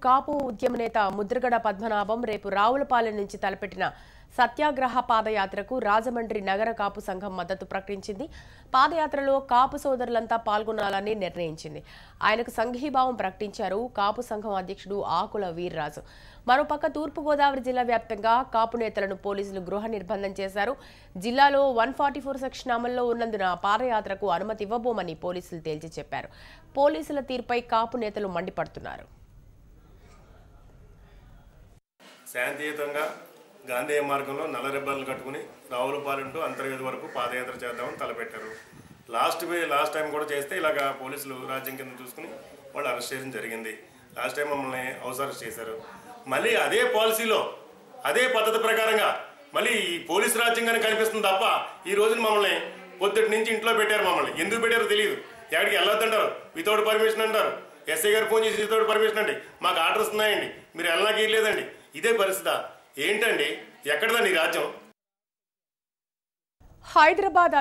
కాపు ఉద్యమ నేత ముద్రగడ పద్మనాభం రేపు రావులపాలెం నుంచి తలపెట్టిన సత్యాగ్రహ పాదయాత్రకు రాజమండ్రి నగర కాపు సంఘం మద్దతు ప్రకటించింది. పాదయాత్రలో కాపు సోదరులంతా పాల్గొనాలని నిర్ణయించింది. ఆయనకు సంఘీభావం ప్రకటించారు కాపు సంఘం అధ్యక్షుడు ఆకుల వీర్రాజు. మరోపక్క తూర్పుగోదావరి జిల్లా వ్యాప్తంగా కాపు నేతలను పోలీసులు గృహ నిర్బంధం చేశారు. జిల్లాలో 144 సెక్షన్ అమల్లో ఉన్నందున పాదయాత్రకు అనుమతి ఇవ్వబోమని పోలీసులు తేల్చి చెప్పారు. పోలీసుల తీరుపై కాపు నేతలు మండిపడుతున్నారు. శాంతియుతంగా గాంధీ మార్గంలో నల్ల రిబ్బన్లు కట్టుకుని రావులపాలెం టు అంతర్వేది వరకు పాదయాత్ర చేద్దామని తలపెట్టారు. లాస్ట్ టైం కూడా చేస్తే ఇలాగా పోలీసులు రాజ్యం కింద చూసుకుని వాళ్ళు అరెస్ట్ చేయడం జరిగింది. లాస్ట్ టైం మమ్మల్ని హౌస్ అరెస్ట్ చేశారు. మళ్ళీ అదే పాలసీలో అదే పద్ధతి ప్రకారంగా మళ్ళీ ఈ పోలీసు రాజ్యంగానే కనిపిస్తుంది తప్ప ఈ రోజున మమ్మల్ని పొద్దుటి నుంచి ఇంట్లో పెట్టారు. మమ్మల్ని ఎందుకు పెట్టారో తెలియదు. ఎక్కడికి వెళ్ళొద్దంటారు, వితౌట్ పర్మిషన్ అంటారు. ఎస్ఐ గారు ఫోన్ చేసి వితౌట్ పర్మిషన్ అండి, మాకు ఆర్డర్స్ ఉన్నాయండి, మీరు వెళ్ళడానికి లేదండి. ఇదే పరిస్థితి ఏంటండి? ఎక్కడదండి రాజ్యం? హైదరాబాద్